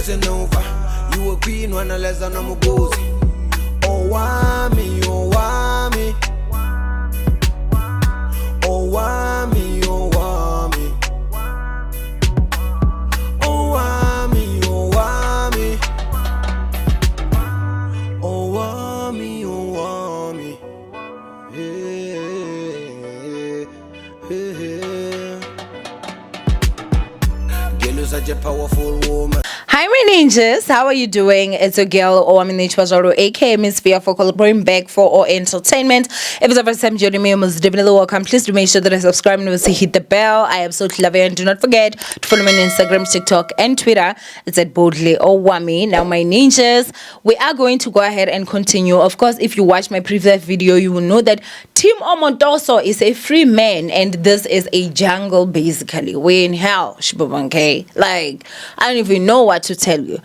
listen over. You a queen when I less than I'm a gozy. Owamie, Owamie. Owamie, Owamie. Owamie, Owamie. Owamie, Owamie. Hey, hey. Girl, you're such a powerful woman. Hi, my ninjas. How are you doing? It's your girl, Owamie, aka Miss Fear, for collaborating back for all entertainment. If it's the first time joining me, most definitely welcome. Please do make sure that I subscribe and also hit the bell. I absolutely love it. And do not forget to follow me on Instagram, TikTok, and Twitter. It's at boldly Owamie. Now, my ninjas, we are going to go ahead and continue. Of course, if you watch my previous video, you will know that Team Omotoso is a free man, and this is a jungle basically. We're in hell, okay? Like, I don't even know what to tell you.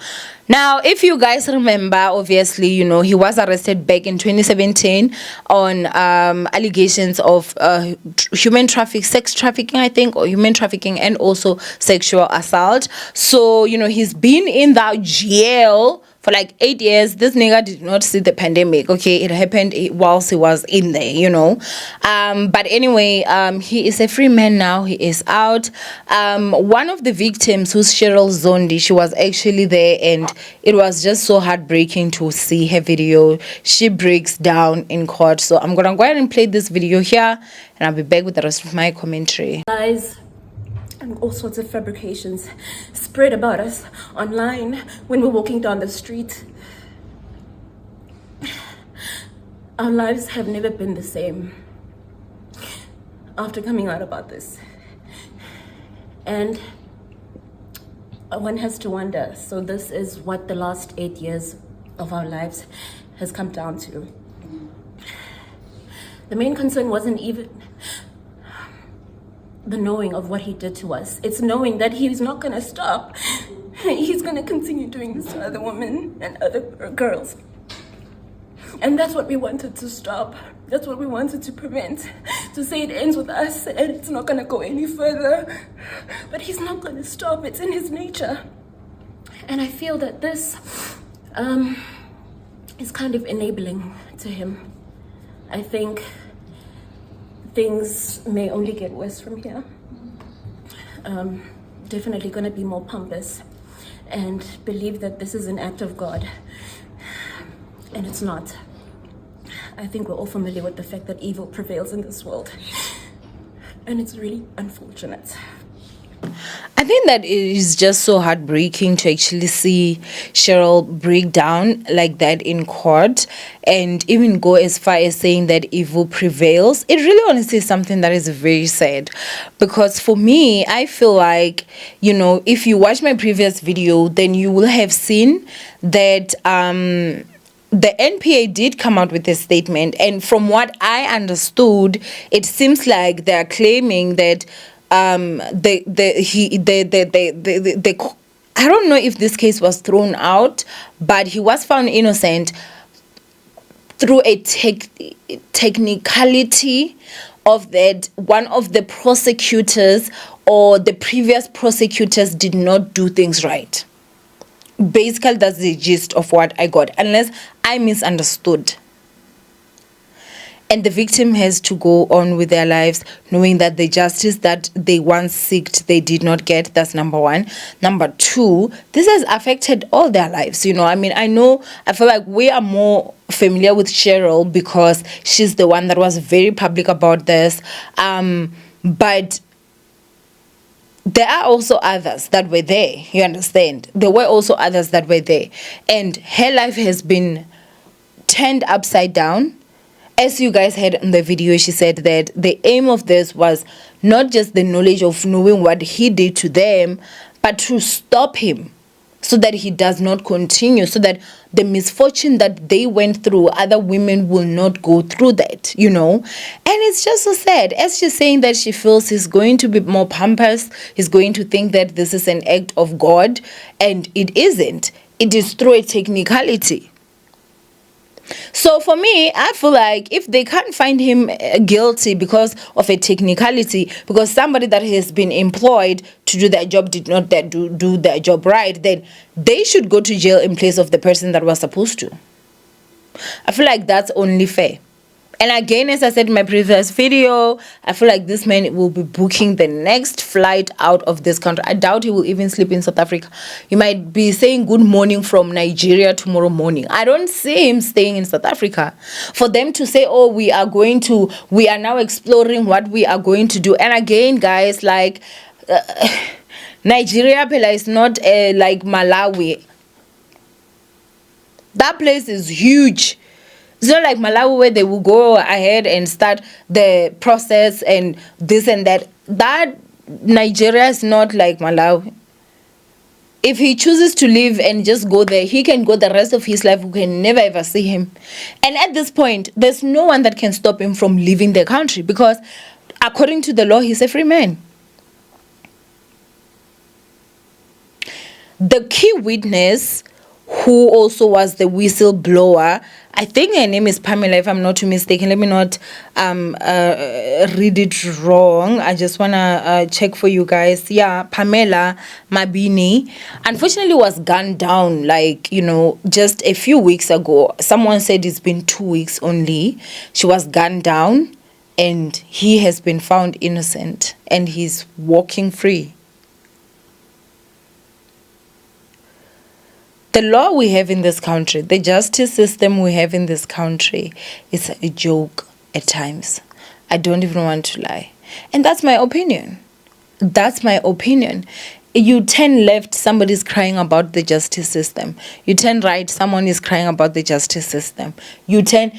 Now, if you guys remember, obviously, you know, he was arrested back in 2017 on allegations of human trafficking, sex trafficking, I think, or human trafficking, and also sexual assault. So, you know, he's been in that jail for like 8 years. This nigga did not see the pandemic, okay? It happened whilst he was in there, you know. But anyway, he is a free man now. He is out. One of the victims, who's Cheryl Zondi, she was actually there, and it was just so heartbreaking to see her video. She breaks down in court. So I'm gonna go ahead and play this video here, and I'll be back with the rest of my commentary. Lies and all sorts of fabrications spread about us online when we're walking down the street. Our lives have never been the same after coming out about this. And one has to wonder, so this is what the last 8 years of our lives has come down to. The main concern wasn't even the knowing of what he did to us. It's knowing that he's not going to stop. He's going to continue doing this to other women and other girls. And that's what we wanted to stop. That's what we wanted to prevent. To say it ends with us and it's not going to go any further. But he's not going to stop. It's in his nature. And I feel that this is kind of enabling to him. I think things may only get worse from here. Definitely going to be more pompous and believe that this is an act of God. And it's not. I think we're all familiar with the fact that evil prevails in this world. And it's really unfortunate. I think that it is just so heartbreaking to actually see Cheryl break down like that in court, and even go as far as saying that evil prevails. It really honestly is something that is very sad, because for me, I feel like, you know, if you watch my previous video, then you will have seen that the NPA did come out with a statement, and from what I understood, it seems like they are claiming that I don't know if this case was thrown out, but he was found innocent through a technicality of that one of the prosecutors or the previous prosecutors did not do things right. Basically, that's the gist of what I got, unless I misunderstood. And the victim has to go on with their lives knowing that the justice that they once sought, they did not get. That's number one. Number two, this has affected all their lives. You know, I mean, I feel like we are more familiar with Cheryl because she's the one that was very public about this. But there are also others that were there. You understand? There were also others that were there. And her life has been turned upside down. As you guys heard in the video, she said that the aim of this was not just the knowledge of knowing what he did to them, but to stop him so that he does not continue, so that the misfortune that they went through, other women will not go through that, you know. And it's just so sad. As she's saying that she feels he's going to be more pompous, he's going to think that this is an act of God, and it isn't. It is through a technicality. So for me, I feel like if they can't find him guilty because of a technicality, because somebody that has been employed to do their job did not do their job right, then they should go to jail in place of the person that was supposed to. I feel like that's only fair. And again, as I said in my previous video, I feel like this man will be booking the next flight out of this country. I doubt he will even sleep in South Africa. He might be saying good morning from Nigeria tomorrow morning. I don't see him staying in South Africa. For them to say, oh, we are now exploring what we are going to do. And again, guys, like, Nigeria is not like Malawi. That place is huge. It's not like Malawi where they will go ahead and start the process and this and that. That Nigeria is not like Malawi. If he chooses to leave and just go there, he can go the rest of his life. We can never ever see him. And at this point, there's no one that can stop him from leaving the country because according to the law, he's a free man. The key witness, who also was the whistleblower, I think her name is Pamela, if I'm not too mistaken. Let me not read it wrong. I just want to check for you guys. Yeah, Pamela Mabini, unfortunately was gunned down, like, just a few weeks ago. Someone said it's been 2 weeks only. She was gunned down and he has been found innocent and he's walking free. The law we have in this country, the justice system we have in this country is a joke at times. I don't even want to lie. And that's my opinion. That's my opinion. You turn left, somebody's crying about the justice system. You turn right, someone is crying about the justice system. You turn...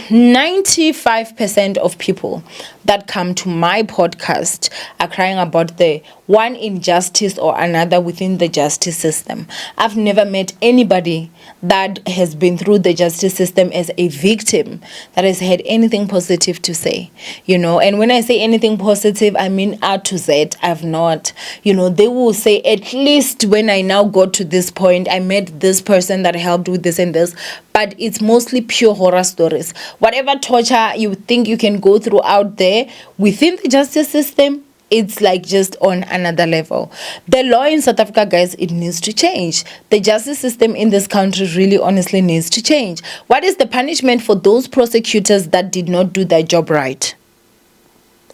95% of people that come to my podcast are crying about the one injustice or another within the justice system. I've never met anybody that has been through the justice system as a victim that has had anything positive to say, and when I say anything positive, I mean A to Z. I've not, they will say, at least when I now got to this point, I met this person that helped with this and this, but it's mostly pure horror stories. Whatever torture you think you can go through out there within the justice system, it's like just on another level. The law in South Africa, guys, it needs to change. The justice system in this country really honestly needs to change. What is the punishment for those prosecutors that did not do their job right?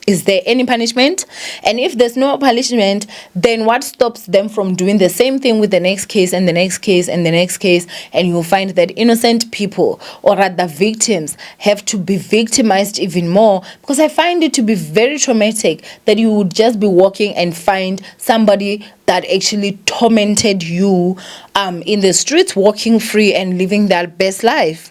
Is there any punishment? And if there's no punishment, then what stops them from doing the same thing with the next case and the next case and the next case? And you'll find that innocent people, or rather victims, have to be victimized even more. Because I find it to be very traumatic that you would just be walking and find somebody that actually tormented you in the streets, walking free and living their best life.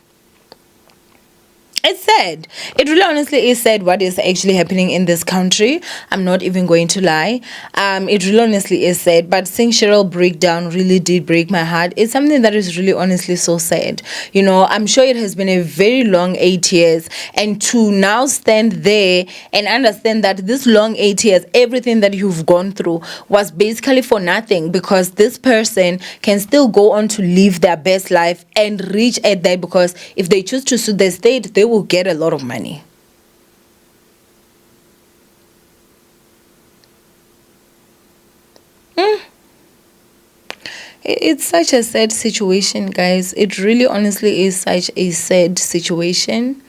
It's sad. It really honestly is sad what is actually happening in this country. I'm not even going to lie. It really honestly is sad. But seeing Cheryl break down really did break my heart. It's something that is really honestly so sad. I'm sure it has been a very long 8 years. And to now stand there and understand that this long 8 years, everything that you've gone through was basically for nothing, because this person can still go on to live their best life and reach at that, because if they choose to sue the state, they will get a lot of money. It's such a sad situation, guys. It really honestly is such a sad situation.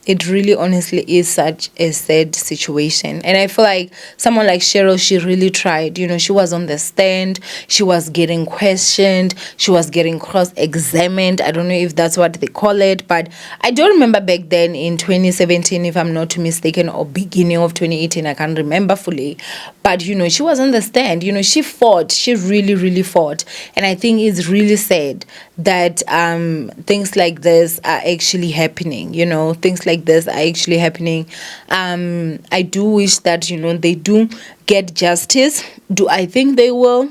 It really honestly is such a sad situation. And I feel like someone like Cheryl, she really tried. She was on the stand. She was getting questioned. She was getting cross-examined. I don't know if that's what they call it. But I don't remember back then in 2017, if I'm not too mistaken, or beginning of 2018. I can't remember fully. But, she was on the stand. She fought. She really, really fought. And I think it's really sad that things like this are actually happening. Things like this are actually happening. I do wish that they do get justice. Do I think they will?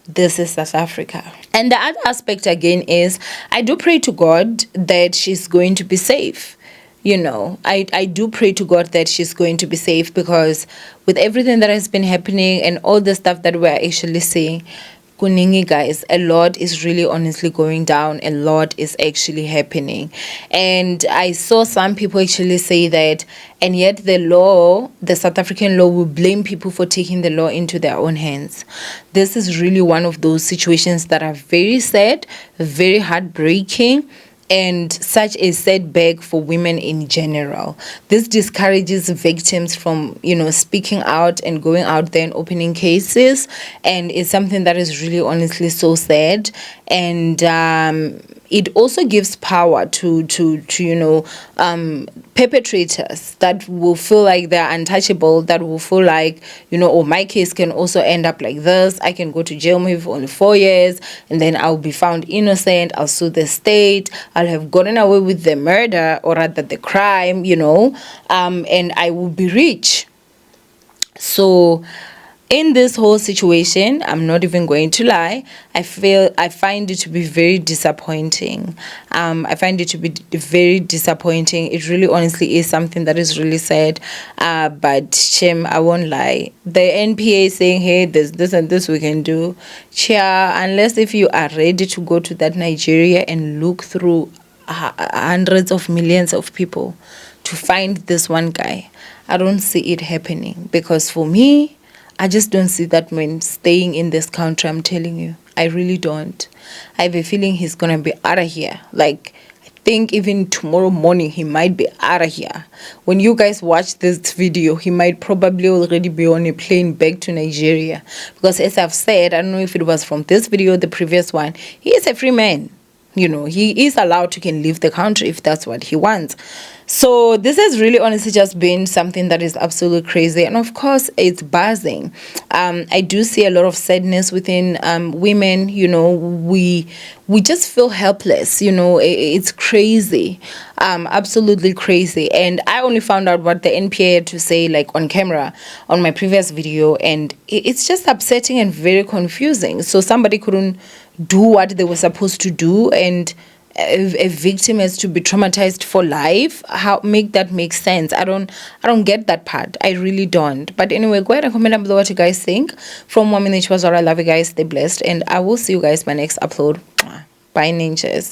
This is South Africa. And the other aspect again is, I do pray to God that she's going to be safe. I do pray to God that she's going to be safe, because with everything that has been happening and all the stuff that we're actually seeing, kuningi, guys. A lot is really honestly going down. A lot is actually happening. And I saw some people actually say that, and yet the South African law will blame people for taking the law into their own hands. This is really one of those situations that are very sad, very heartbreaking, and such a setback for women in general. This discourages victims from, speaking out and going out there and opening cases, and it's something that is really honestly so sad. And it also gives power to perpetrators that will feel like they're untouchable, that will feel like, oh, my case can also end up like this. I can go to jail maybe for only 4 years, and then I'll be found innocent. I'll sue the state. I'll have gotten away with the murder, or rather the crime, and I will be rich. So in this whole situation, I'm not even going to lie, I find it to be very disappointing. I find it to be very disappointing. It really honestly is something that is really sad. But Shem, I won't lie. The NPA saying, hey, there's this and this we can do. Unless if you are ready to go to that Nigeria and look through hundreds of millions of people to find this one guy, I don't see it happening. Because for me, I just don't see that man staying in this country. I'm telling you, I really don't. I have a feeling he's gonna be out of here. Like, I think even tomorrow morning he might be out of here. When you guys watch this video, he might probably already be on a plane back to Nigeria. Because as I've said, I don't know if it was from this video or the previous one, he is a free man. He is allowed to can leave the country if that's what he wants. So this has really honestly just been something that is absolutely crazy. And of course, it's buzzing. I do see a lot of sadness within women. We just feel helpless. It's crazy. Absolutely crazy. And I only found out what the NPA had to say, like, on camera on my previous video. And it's just upsetting and very confusing. So somebody couldn't do what they were supposed to do, and a victim has to be traumatized for life. How make that make sense? I don't get that part. I really don't. But anyway, go ahead and comment down below what you guys think. From Owamie, I love you guys. Stay blessed, and I will see you guys my next upload. Bye, ninjas.